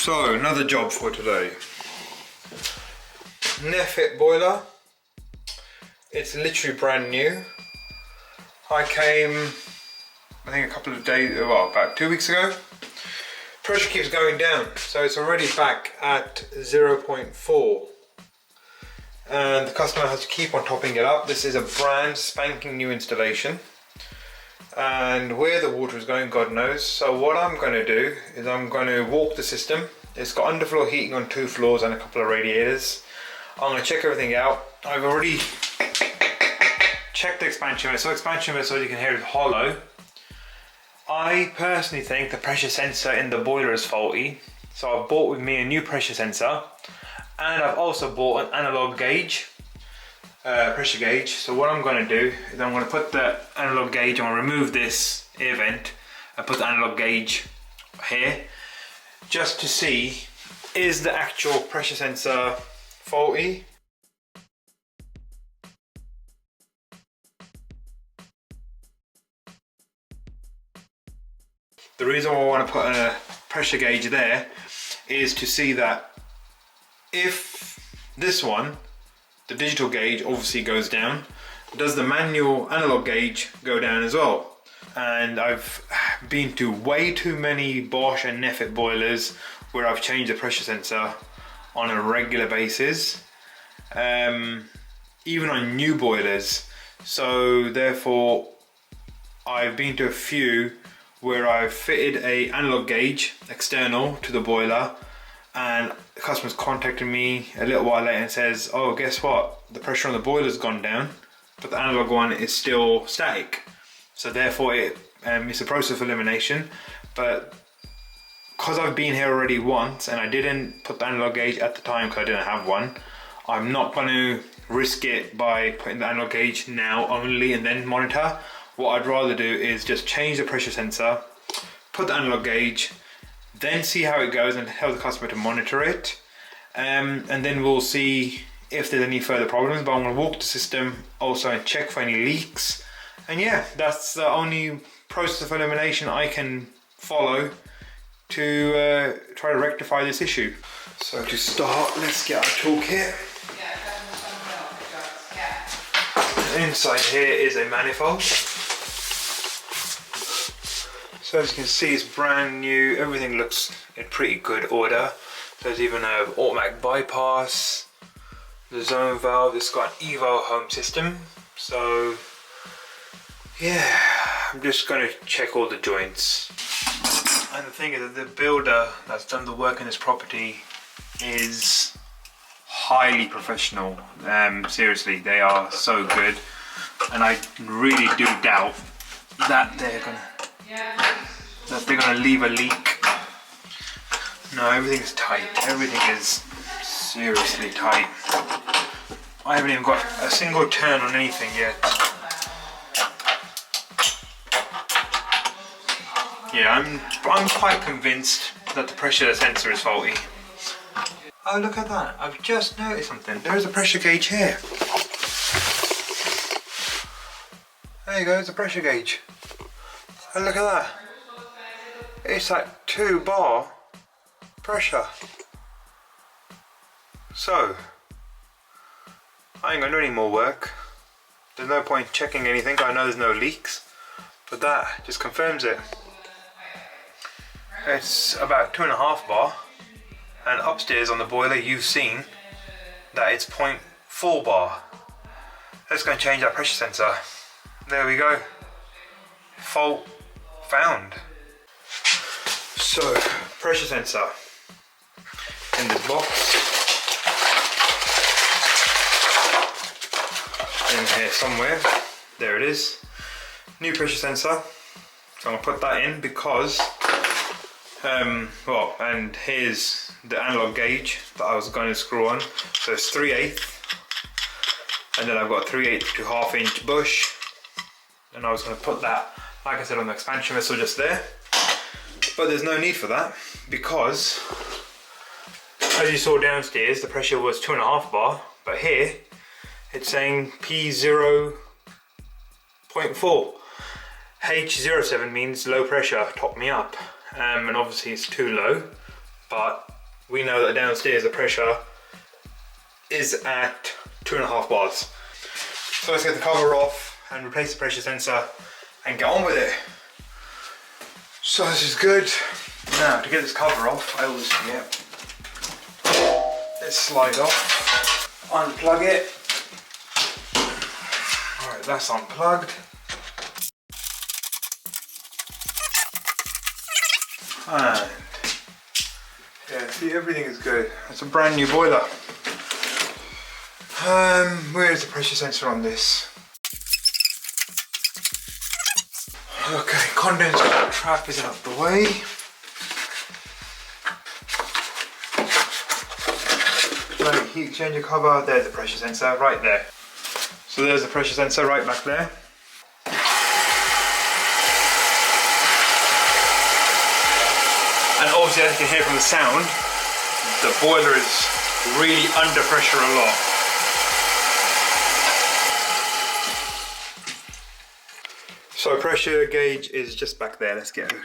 So, another job for today. Nefit boiler. It's literally brand new. I came, I think a couple of days, well, about 2 weeks ago. Pressure keeps going down, so it's already back at 0.4. And the customer has to keep on topping it up. This is a brand spanking new installation. And where the water is going, God knows. So what I'm going to do is I'm going to walk the system. It's got underfloor heating on 2 floors and a couple of radiators. I'm going to check everything out. I've already checked the expansion vessel. Expansion vessel, as you can hear, is hollow. I personally think the pressure sensor in the boiler is faulty. So I've bought with me a new pressure sensor. And I've also bought an analog gauge. Pressure gauge. So what I'm going to do is I'm going to put the analog gauge, I'm going to remove this air vent and put the analog gauge here just to see, is the actual pressure sensor faulty? The reason why I want to put a pressure gauge there is to see that if this one, the digital gauge, obviously goes down, does the manual analog gauge go down as well? And I've been to way too many Bosch and Nefit boilers where I've changed the pressure sensor on a regular basis, even on new boilers. So therefore I've been to a few where I've fitted a analog gauge external to the boiler, and the customer's contacted me a little while later and says, oh, guess what, the pressure on the boiler's gone down, but the analog one is still static. So therefore it's a process of elimination. But because I've been here already once and I didn't put the analog gauge at the time because I didn't have one, I'm not going to risk it by putting the analog gauge now only and then monitor. What I'd rather do is just change the pressure sensor, put the analog gauge, then see how it goes and tell the customer to monitor it, and then we'll see if there's any further problems. But I'm going to walk the system also and check for any leaks, and yeah, that's the only process of elimination I can follow to try to rectify this issue. So to start, let's get our toolkit. Inside here is a manifold. So as you can see, it's brand new. Everything looks in pretty good order. There's even an automatic bypass, the zone valve. It's got an Evo home system. So yeah, I'm just going to check all the joints. And the thing is that the builder that's done the work in this property is highly professional. Seriously, they are so good, and I really do doubt that they're gonna leave a leak. No, everything's tight. Everything is seriously tight. I haven't even got a single turn on anything yet. Yeah, I'm quite convinced that the pressure sensor is faulty. Oh, look at that. I've just noticed something. There's a pressure gauge here. There you go, it's a pressure gauge. And look at that. It's like 2 bar pressure. So, I ain't gonna do any more work. There's no point checking anything. I know there's no leaks, but that just confirms it. It's about 2.5 bar. And upstairs on the boiler, you've seen that it's 0.4 bar. Let's go and change that pressure sensor. There we go. Fault found. So, pressure sensor in the box. In here somewhere. There it is. New pressure sensor. So I'm going to put that in because well, and here's the analog gauge that I was going to screw on. So it's 3/8, and then I've got 3/8 to 1/2 inch bush, and I was going to put that, like I said, on the expansion vessel just there. But there's no need for that because, as you saw downstairs, the pressure was 2.5 bar, but here it's saying P0.4. H07 means low pressure, top me up. And obviously it's too low, but we know that downstairs the pressure is at 2.5 bars. So let's get the cover off and replace the pressure sensor and get on with it. So this is good. Now to get this cover off, I always forget. Let's slide off, unplug it. Alright, that's unplugged. And yeah, see, everything is good. It's a brand new boiler. Where's the pressure sensor on this? Okay, condenser trap is out the way. Right, heat exchanger cover, there's the pressure sensor right there. So there's the pressure sensor right back there. And obviously, as you can hear from the sound, the boiler is really under pressure a lot. So pressure gauge is just back there. Let's get a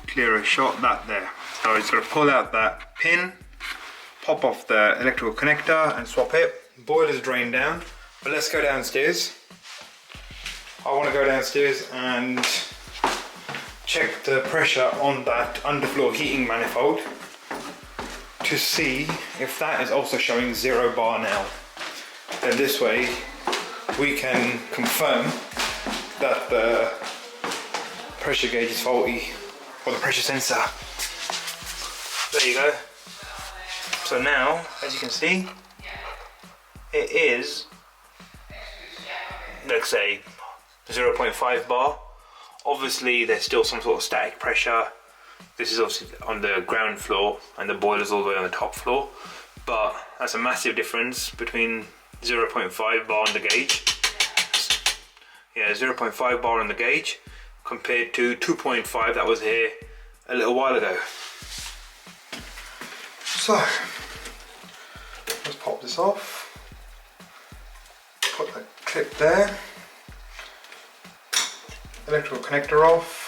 clearer shot. That there. So it's going to pull out that pin, pop off the electrical connector and swap it. Boiler's drained down, but let's go downstairs. I want to go downstairs and check the pressure on that underfloor heating manifold to see if that is also showing 0 bar now. Then this way we can confirm that the pressure gauge is faulty, or the pressure sensor. There you go. So now, as you can see, it is, let's say, 0.5 bar. Obviously there's still some sort of static pressure. This is obviously on the ground floor and the boiler's all the way on the top floor, but that's a massive difference between 0.5 bar on the gauge. Yeah, 0.5 bar on the gauge compared to 2.5 that was here a little while ago. So let's pop this off, put the clip there, electrical connector off.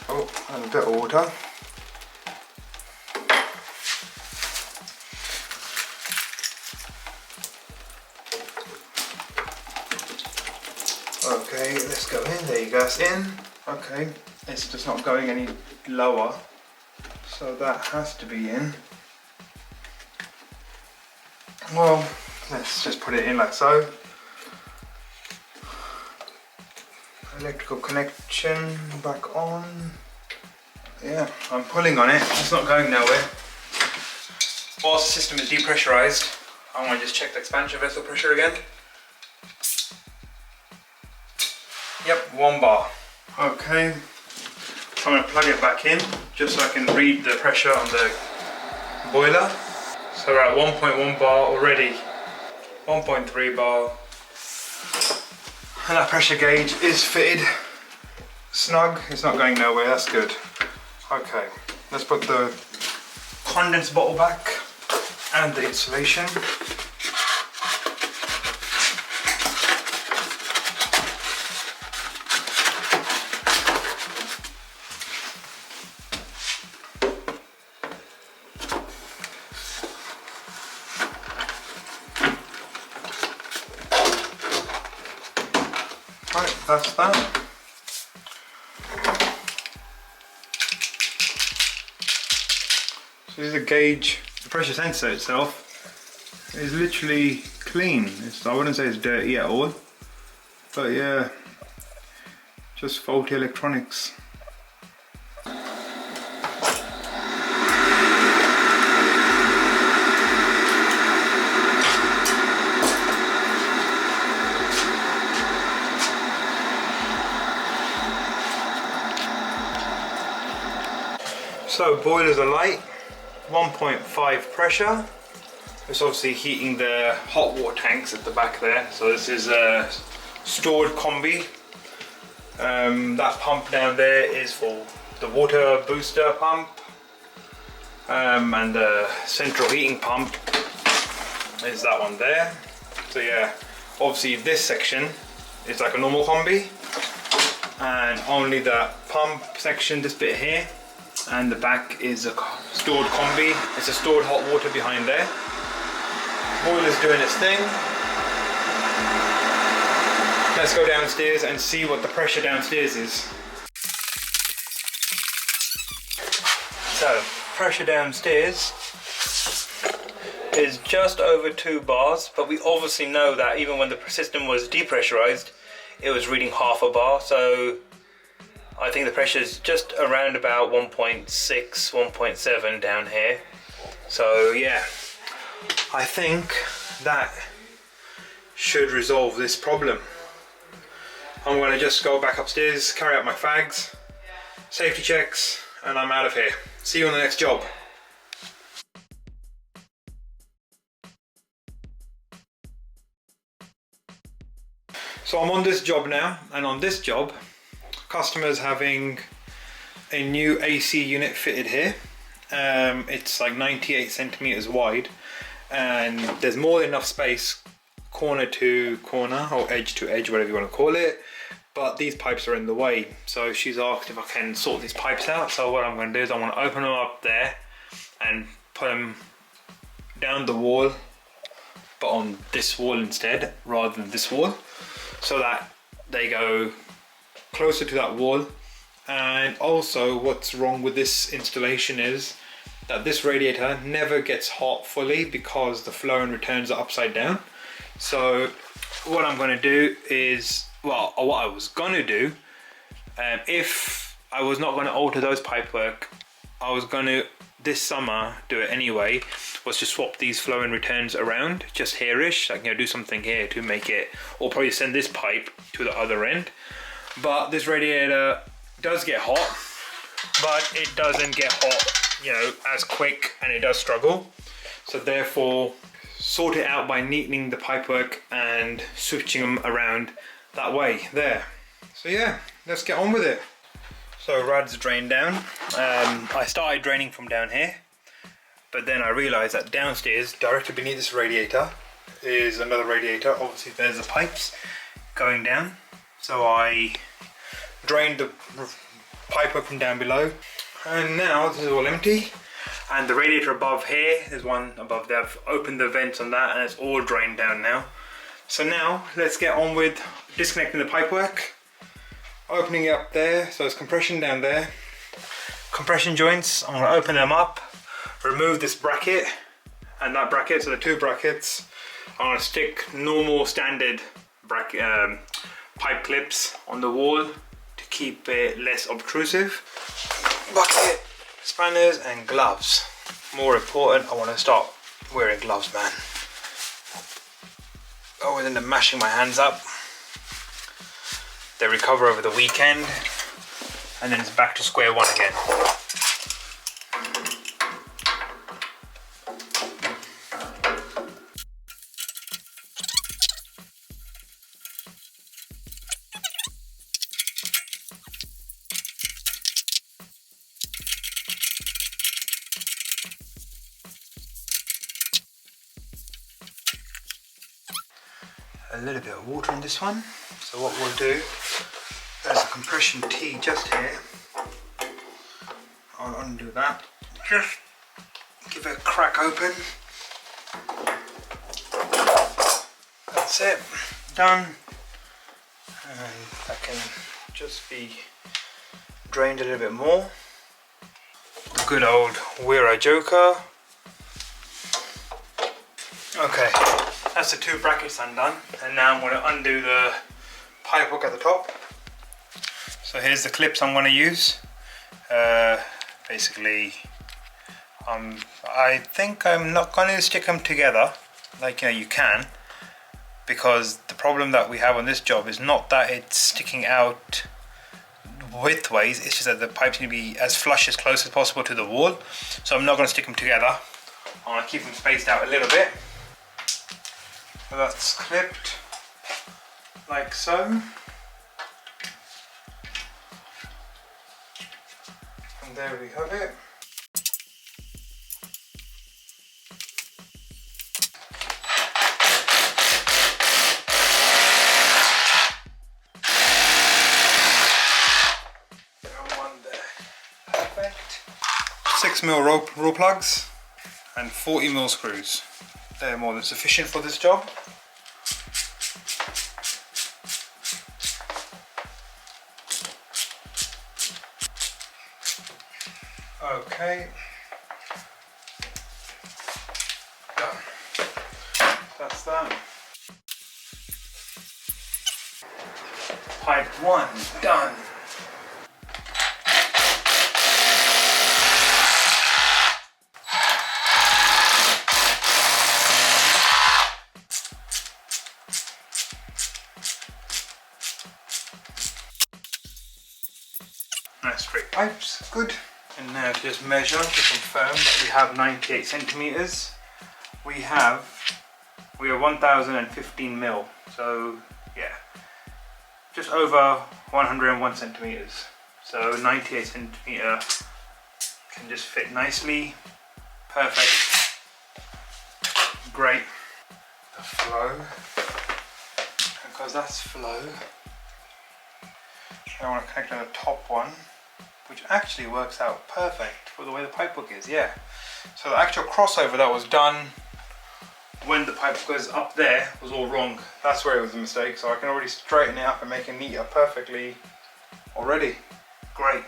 Oh, and a bit of water. Okay, let's go in. There you go, it's in. Okay, it's just not going any lower, so that has to be in. Well, let's just put it in like so. Electrical connection back on. Yeah, I'm pulling on it, it's not going nowhere. Whilst the system is depressurized, I want to just check the expansion vessel pressure again. Yep, 1 bar. Okay, so I'm going to plug it back in just so I can read the pressure on the boiler. So we're at 1.1 bar already, 1.3 bar. And that pressure gauge is fitted snug, it's not going nowhere, that's good. Okay, let's put the condense bottle back and the insulation. Right, that's that. So this is a gauge. The pressure sensor itself is literally clean. I wouldn't say it's dirty at all, but yeah, just faulty electronics. So boilers are light, 1.5 pressure. It's obviously heating the hot water tanks at the back there. So this is a stored Combi. That pump down there is for the water booster pump, and the central heating pump is that one there. So yeah, obviously this section is like a normal Combi, and only that pump section, this bit here, and the back is a stored combi. It's a stored hot water behind there. Boiler's doing its thing. Let's go downstairs and see what the pressure downstairs is. So, pressure downstairs is just over 2 bars, but we obviously know that even when the system was depressurized, it was reading half a bar, so I think the pressure is just around about 1.6, 1.7 down here. So yeah, I think that should resolve this problem. I'm going to just go back upstairs, carry out my fags, safety checks, and I'm out of here. See you on the next job. So I'm on this job now, and on this job, customers having a new AC unit fitted here. It's like 98 centimeters wide, and there's more than enough space corner to corner or edge to edge, whatever you want to call it, but these pipes are in the way. So she's asked if I can sort these pipes out. So what I'm going to do is I want to open them up there and put them down the wall, but on this wall instead rather than this wall, so that they go closer to that wall. And also what's wrong with this installation is that this radiator never gets hot fully because the flow and returns are upside down. So what I'm going to do is, well, what I was going to do, if I was not going to alter those pipework, I was going to this summer do it anyway, was to swap these flow and returns around just here-ish, like, you know, do something here to make it, or probably send this pipe to the other end. But this radiator does get hot, but it doesn't get hot, you know, as quick, and it does struggle. So therefore, sort it out by neatening the pipework and switching them around that way there. So yeah, let's get on with it. So rad's drained down. I started draining from down here, but then I realized that downstairs, directly beneath this radiator, is another radiator. Obviously there's the pipes going down. So I drained the pipework from down below, and now this is all empty. And the radiator above here, there's one above there. I've opened the vents on that and it's all drained down now. So now let's get on with disconnecting the pipework, opening it up there. So there's compression down there, compression joints. I'm going to open them up, remove this bracket and that bracket, so the 2 brackets. I'm going to stick normal standard bracket, pipe clips on the wall to keep it less obtrusive. Bucket, spanners and gloves. More important, I want to start wearing gloves, man. I always end up mashing my hands up. They recover over the weekend, and then it's back to square one again. A little bit of water in this one. So what we'll do, there's a compression T just here. I'll undo that. Just give it a crack open. That's it, done. And that can just be drained a little bit more. Good old Wira Joker. Okay. That's the 2 brackets undone, and now I'm going to undo the pipework at the top. So here's the clips I'm going to use. Basically, I think I'm not going to stick them together, like, you know, you can, because the problem that we have on this job is not that it's sticking out widthways, it's just that the pipes need to be as flush, as close as possible to the wall. So I'm not going to stick them together. I'm going to keep them spaced out a little bit. So that's clipped like so, and there we have it. One there, perfect. 6mm raw plugs and 40mm screws. They're more than sufficient for this job. Okay, done. That's that. Pipe 1 done. That's 3 pipes, good. And now to just measure to confirm that we have 98 centimeters. We are 1015mm, so yeah, just over 101 centimeters. So 98 centimeter can just fit nicely. Perfect. Great. The flow, because that's flow, I want to connect to the top one, which actually works out perfect for the way the pipework is, yeah. So the actual crossover that was done when the pipe goes up there was all wrong. That's where it was a mistake, so I can already straighten it up and make it neater perfectly already. Great.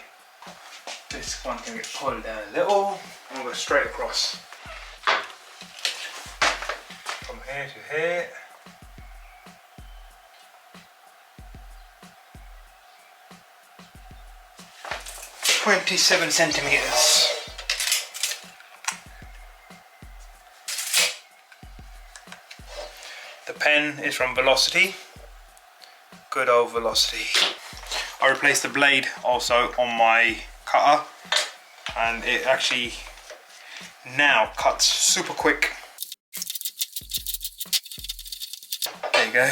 This one can get pulled down a little, and we'll go straight across. From here to here. .27 centimeters. The pen is from Velocity. Good old Velocity. I replaced the blade also on my cutter, and it actually now cuts super quick. There you go.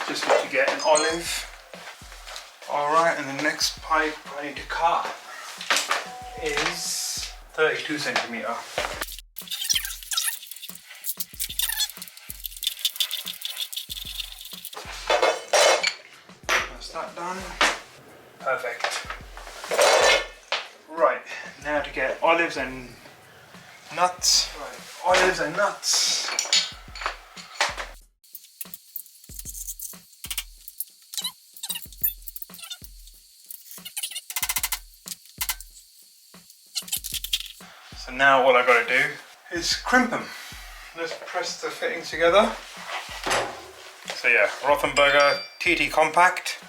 Just what you get an olive. Alright, and the next pipe I need to cut is 32 centimeter. That's that done. Perfect. Right, now to get olives and nuts. Right, olives and nuts. So now all I got to do is crimp them. Let's press the fittings together. So yeah, Rothenberger TT Compact.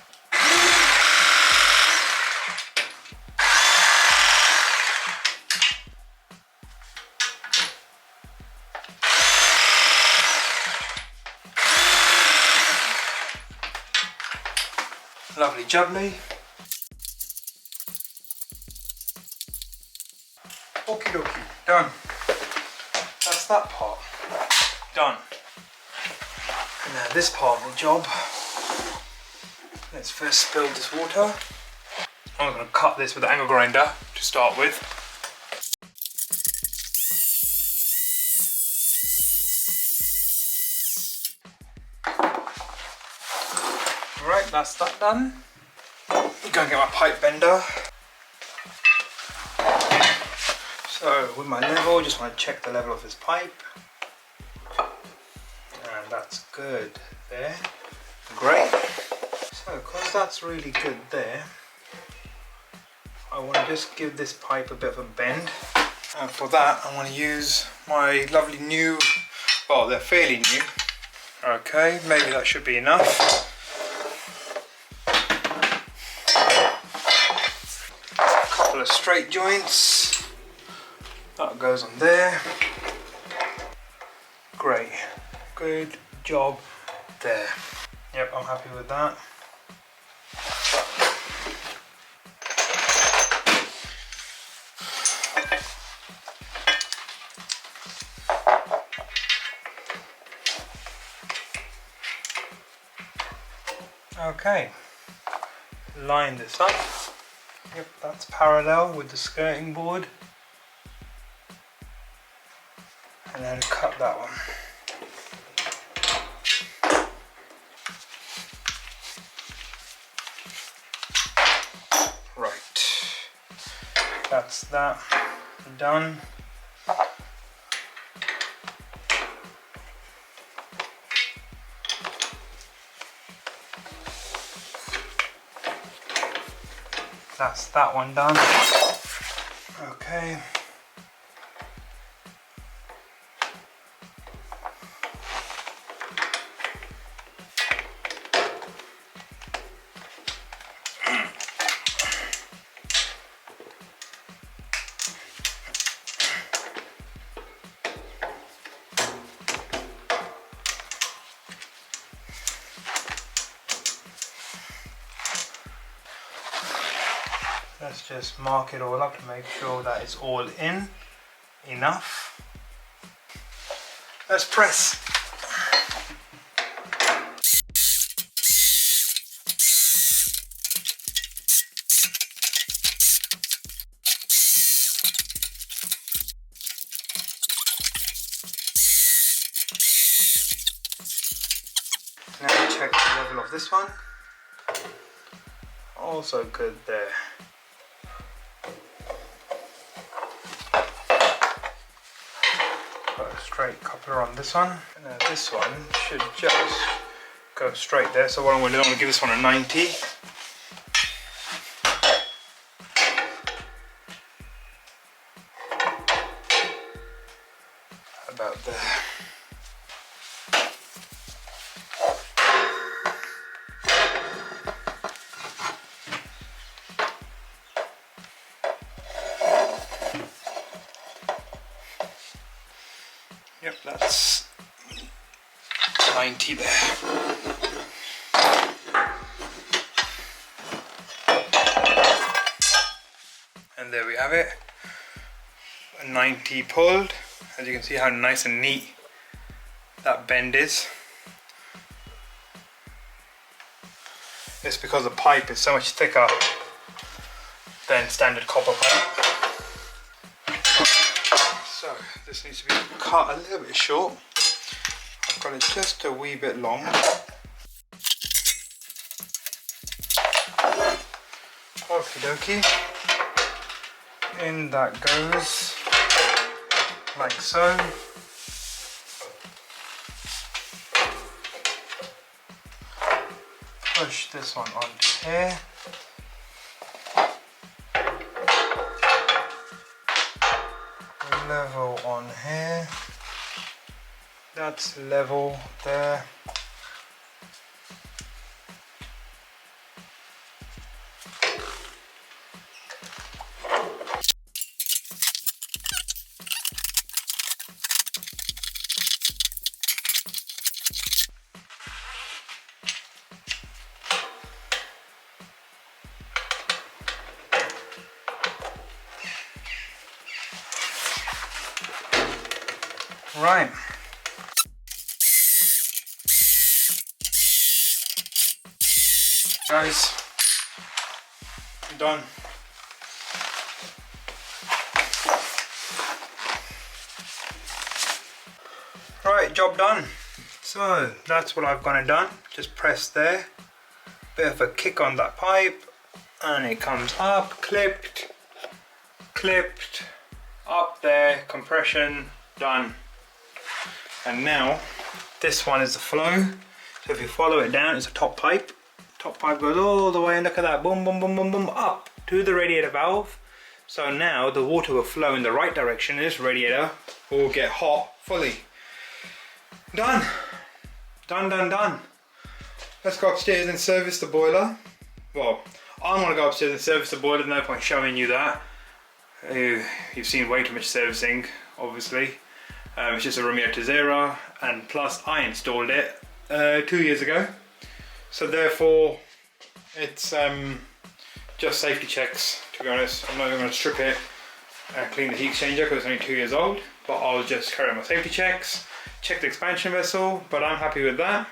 Lovely jubbly. Okie dokie, done. That's that part. Done. And now this part of the job. Let's first spill this water. I'm going to cut this with the angle grinder to start with. Right, that's that done. I'm going to get my pipe bender. So with my level, just want to check the level of this pipe. And that's good there. Great. So because that's really good there, I want to just give this pipe a bit of a bend. And for that, I want to use my lovely new, well, they're fairly new. Okay, maybe that should be enough. A couple of straight joints. That goes on there. Great. Good job there. Yep, I'm happy with that. Okay. Line this up. Yep, that's parallel with the skirting board. And then cut that one. Right. That's that done. That's that one done. Okay. Let's just mark it all up to make sure that it's all in enough. Let's press. Now check the level of this one. Also good there. Got a straight coupler on this one. And this one should just go straight there. So what I'm going to do, I'm going to give this one a 90. About there. Yep, that's 90 there. And there we have it. A 90 pulled. As you can see how nice and neat that bend is. It's because the pipe is so much thicker than standard copper pipe. So this needs to be cut a little bit short. I've got it just a wee bit long. Okie dokie. In that goes, like so. Push this one onto here. Level on here. That's level there. Right. Guys, I'm done. Right, job done. So that's what I've gone and done. Just press there. Bit of a kick on that pipe and it comes up, clipped, up there, compression, done. And now this one is the flow. So if you follow it down, it's a top pipe. Top pipe goes all the way and look at that, boom, boom, boom, boom, boom, up to the radiator valve. So now the water will flow in the right direction. This radiator will get hot fully. Done. Done, done, done. Let's go upstairs and service the boiler. Well, I'm gonna go upstairs and service the boiler. No point showing you that. You've seen way too much servicing, obviously. It's just a Romeo Tezera, and plus I installed it 2 years ago. So therefore, it's just safety checks, to be honest. I'm not even going to strip it and clean the heat exchanger because it's only 2 years old. But I'll just carry on my safety checks, check the expansion vessel, but I'm happy with that.